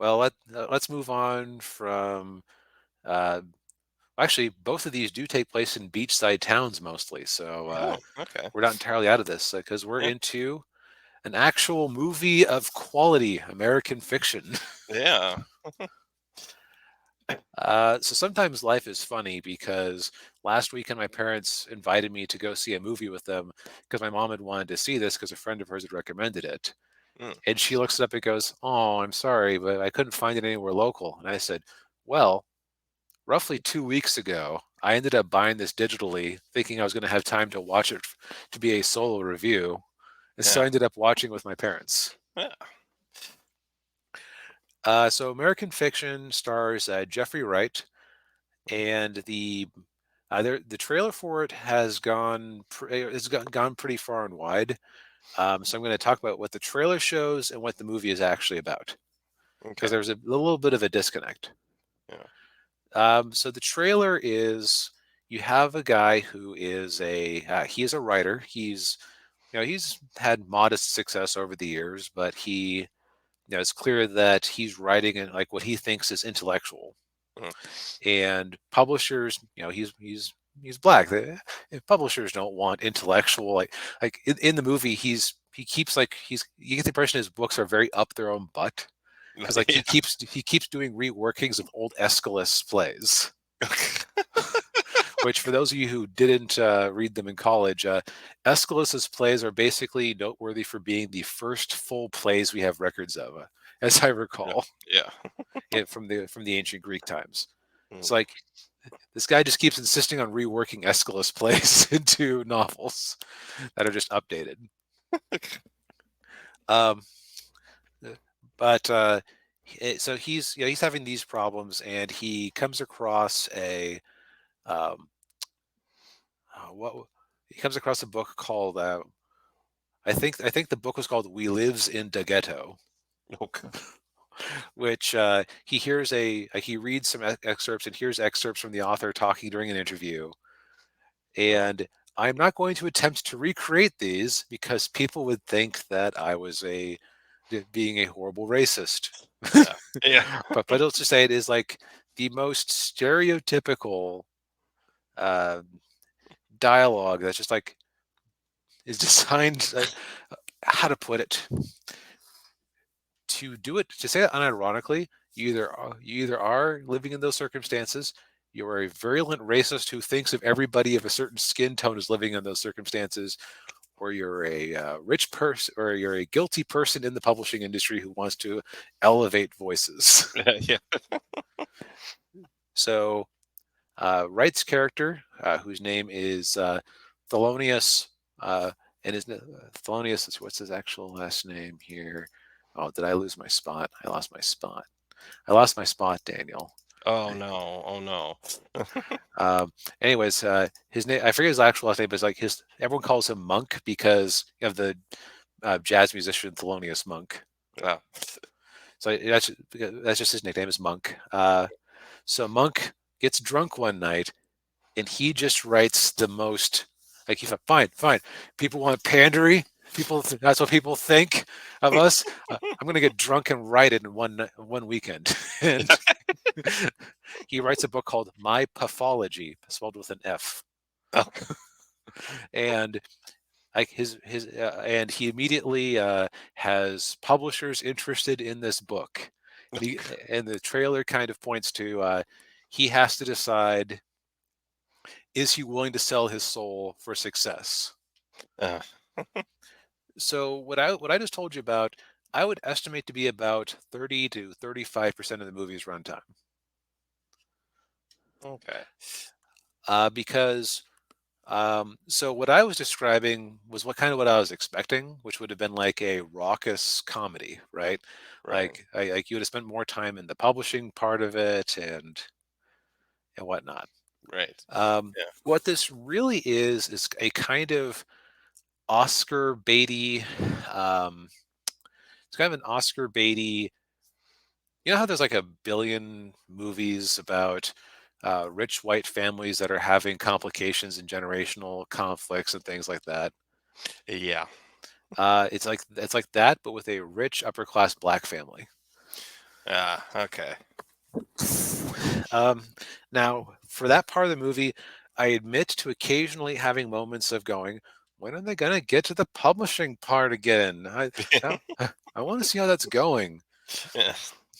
Well, let's move on from. Uh, Actually, both of these do take place in beachside towns mostly, so Oh, okay. we're not entirely out of this because we're Yeah. into an actual movie of quality American fiction. Yeah. So sometimes life is funny because last weekend my parents invited me to go see a movie with them because my mom had wanted to see this because a friend of hers had recommended it. Mm. And she looks it up and goes, "Oh, I'm sorry, but I couldn't find it anywhere local." And I said, "Well, roughly 2 weeks ago, I ended up buying this digitally, thinking I was going to have time to watch it to be a solo review. And so Yeah. I ended up watching with my parents." Yeah. So American Fiction stars Jeffrey Wright, Mm. and the trailer for it has gone pretty far and wide. So I'm going to talk about what the trailer shows and what the movie is actually about, because Okay. there's a little bit of a disconnect. Yeah. So the trailer is, you have a guy who is he is a writer. He's had modest success over the years, but it's clear that he's writing in like what he thinks is intellectual. Mm. And publishers, he's black. Publishers don't want intellectual, like in the movie. He keeps like he's you get the impression his books are very up their own butt, because like Yeah. he keeps doing reworkings of old Aeschylus plays. Which, for those of you who didn't read them in college, Aeschylus's plays are basically noteworthy for being the first full plays we have records of, as I Yeah. recall, Yeah. from the ancient Greek times. It's Mm. like this guy just keeps insisting on reworking Aeschylus plays into novels that are just updated. Um, but so he's having these problems, and he comes across um, what he comes across a book called I think the book was called "We Lives in the Ghetto," Okay. which he reads some excerpts and hears excerpts from the author talking during an interview. Oh, And I'm not going to attempt to recreate these because people would think that I was being a horrible racist. yeah. Yeah. But let's just say it is like the most stereotypical uh, dialogue that's just like is designed. How to put it? To say it unironically, you either are living in those circumstances, you're a virulent racist who thinks of everybody of a certain skin tone as living in those circumstances, or you're a rich person, or you're a guilty person in the publishing industry who wants to elevate voices. Yeah. So Wright's character, whose name is Thelonious, uh, and Thelonious. What's his actual last name here? Oh, did I lose my spot? I lost my spot. I lost my spot, Daniel. Oh no. Oh no. Um, Anyways, his name, I forget his actual last name, but it's like everyone calls him Monk because of the jazz musician Thelonious Monk. Yeah. So that's just his nickname is Monk. So Monk gets drunk one night, and he just writes the most, like, he's like, fine, fine. People want pandery. That's what people think of us. I'm gonna get drunk and write it in one weekend. And he writes a book called My Pathology, spelled with an F. Oh, And like and he immediately has publishers interested in this book. And, he, and the trailer kind of points to he has to decide, is he willing to sell his soul for success? uh, So what I just told you about, I would estimate to be about 30 to 35% of the movie's runtime. okay. Because so what I was describing was what I was expecting, which would have been like a raucous comedy, right? Right. Like you would have spent more time in the publishing part of it and whatnot. Right. Um, Yeah. what this really is a kind of Oscar baity. Um, it's kind of an Oscar baity. You know how there's like a billion movies about rich white families that are having complications and generational conflicts and things like that. Yeah. It's like that, but with a rich upper class black family. Ah, okay. Um, Now, for that part of the movie, I admit to occasionally having moments of going, when are they going to get to the publishing part again? I, I want to see how that's going. Yeah.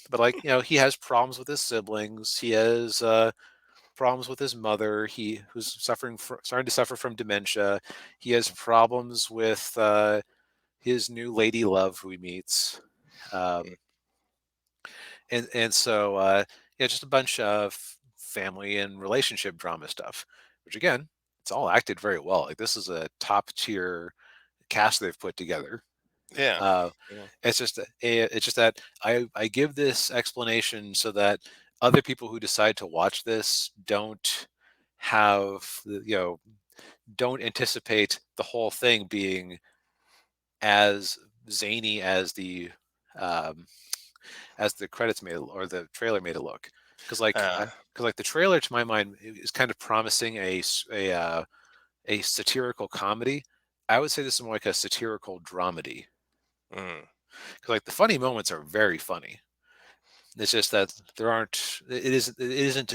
But like, he has problems with his siblings. He has problems with his mother. Who's starting to suffer from dementia. He has problems with his new lady love who he meets. Um, and so yeah, just a bunch of family and relationship drama stuff, which again, it's all acted very well. Like this is a top tier cast they've put together. Yeah. uh, Yeah. it's just that I give this explanation so that other people who decide to watch this don't anticipate the whole thing being as zany um, as the credits made it, or the trailer made it look. Uh, Because like the trailer to my mind is kind of promising a satirical comedy. I would say this is more like a satirical dramedy. mm, Because like the funny moments are very funny. It's just that there aren't. It isn't.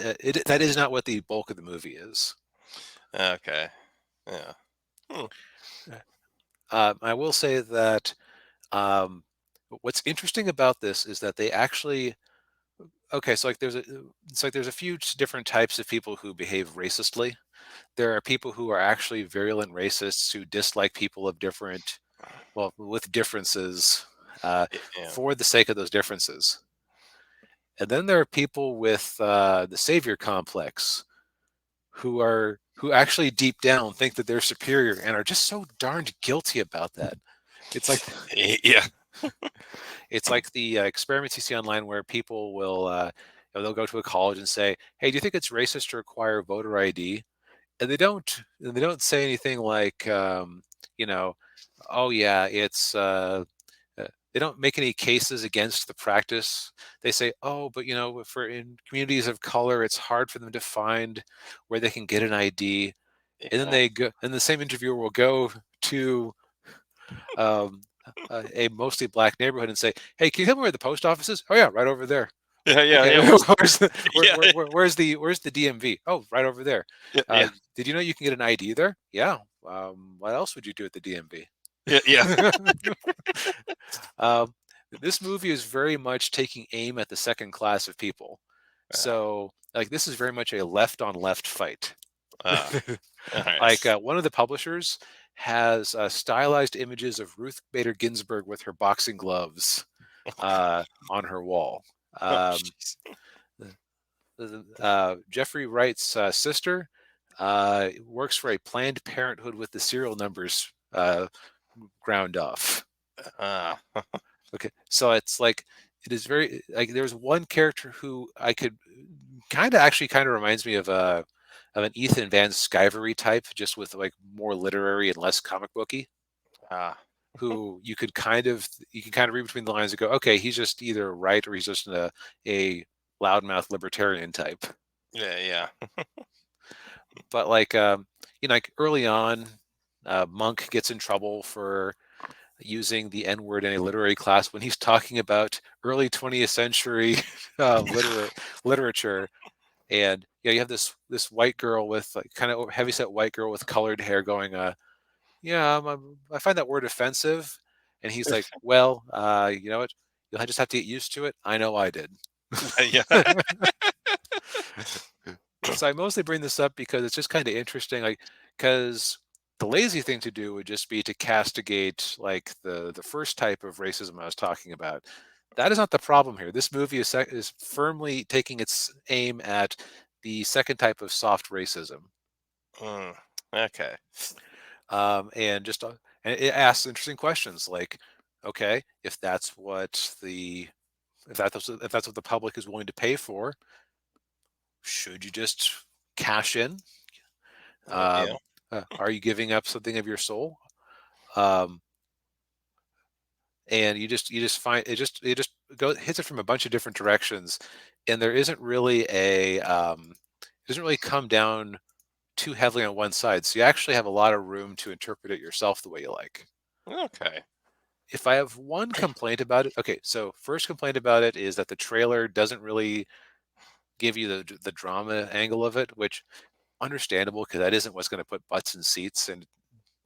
That is not what the bulk of the movie is. okay. Yeah. Hmm. I will say that um, what's interesting about this is that they actually okay. So like it's like there's a few different types of people who behave racistly. There are people who are actually virulent racists who dislike people of different, well, with differences, Yeah. for the sake of those differences. And then there are people with the savior complex who actually deep down think that they're superior and are just so darned guilty about that. It's like Yeah. it's like the experiments you see online where people will they'll go to a college and say, "Hey, do you think it's racist to require voter ID?" And they don't say anything like you know oh yeah they don't make any cases against the practice. They say, oh, but for in communities of color it's hard for them to find where they can get an ID. And then Yeah. they go and the same interviewer will go to um, a mostly black neighborhood and say, hey, can you tell me where the post office is? Oh yeah, right over there. Yeah. Yeah. Okay, Yeah. Where's yeah. where's the DMV? Oh, right over there. Yeah. Yeah. Did you know you can get an ID there? Yeah. What else would you do at the DMV? Yeah. Yeah. um, this movie is very much taking aim at the second class of people. Uh, So, like, this is very much a left on left fight. uh, all Like, right. one of the publishers has stylized images of Ruth Bader Ginsburg with her boxing gloves on her wall. Oh, Um, jeez. Jeffrey Wright's sister works for a Planned Parenthood with the serial numbers ground off. Uh, Okay, so it's like it is very like there's one character who I could kind of reminds me of an Ethan Van Sciverry type, just with like more literary and less comic booky. uh, Who you can kind of read between the lines and go, okay, he's just either right or he's just a loudmouth libertarian type. yeah. Yeah. But like like early on, Monk gets in trouble for using the N word in a literary class when he's talking about early 20th century literature. And you have this white girl with like kind of heavyset white girl with colored hair going, yeah, I find that word offensive. And he's like, well, you know what? You'll just have to get used to it. I know I did. Yeah. So I mostly bring this up because it's just kind of interesting, like because the lazy thing to do would just be to castigate like the first type of racism I was talking about. That is not the problem here. This movie is firmly taking its aim at the second type of soft racism, Mm, okay. and it asks interesting questions like, okay, if that's what the public is willing to pay for, should you just cash in? Yeah. Um, are you giving up something of your soul? Um, and you just find it just hits it from a bunch of different directions, and there isn't really it doesn't really come down too heavily on one side. So you actually have a lot of room to interpret it yourself the way you like. Okay. if I have one complaint about it, okay, so first complaint about it is that the trailer doesn't really give you the drama angle of it, which understandable because that isn't what's going to put butts in seats,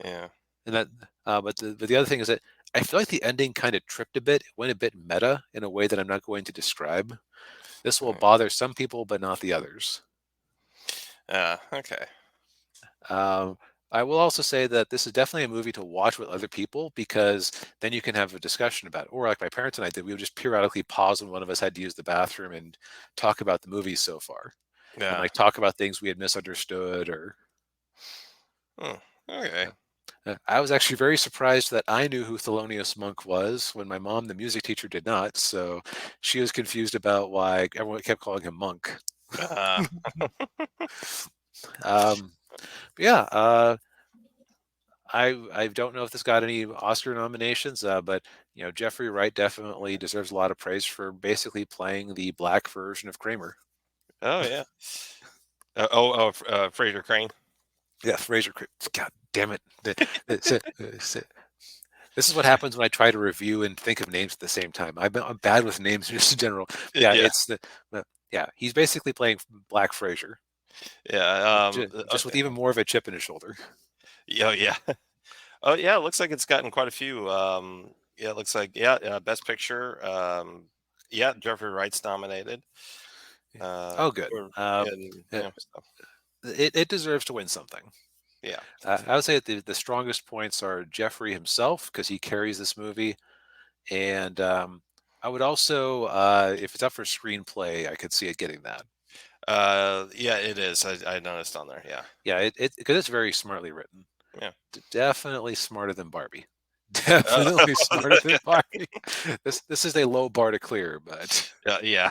Yeah. and that. But the other thing is that I feel like the ending kind of tripped a bit, it went a bit meta in a way that I'm not going to describe. This will Mm. bother some people, but not the others. Okay. Um, I will also say that this is definitely a movie to watch with other people because then you can have a discussion about it. Or like my parents and I did, we would just periodically pause when one of us had to use the bathroom and talk about the movie so far, and Yeah. like talk about things we had misunderstood or. Hmm. Okay. Yeah. I was actually very surprised that I knew who Thelonious Monk was when my mom, the music teacher, did not. So she was confused about why everyone kept calling him Monk. Uh, Um, but yeah, I don't know if this got any Oscar nominations, but Jeffrey Wright definitely deserves a lot of praise for basically playing the black version of Kramer. oh yeah. Fraser Crane. Yeah, Fraser. God damn it! This is what happens when I try to review and think of names at the same time. I'm bad with names just in general. Yeah, Yeah. yeah. He's basically playing Black Fraser, Yeah. just with even more of a chip in his shoulder. Yeah. Oh, yeah. Oh yeah. It looks like it's gotten quite a few. Yeah. It looks like yeah. Best Picture. Yeah. Jeffrey Wright's nominated. Oh, good. And Uh, so, it deserves to win something. yeah. I would say that the strongest points are Jeffrey himself because he carries this movie, and I would also, if it's up for screenplay, I could see it getting that. Yeah. It is. I noticed on there. Yeah. Yeah, it because it's very smartly written. Yeah. Definitely smarter than Barbie. Definitely smarter than Barbie. This is a low bar to clear, but Yeah.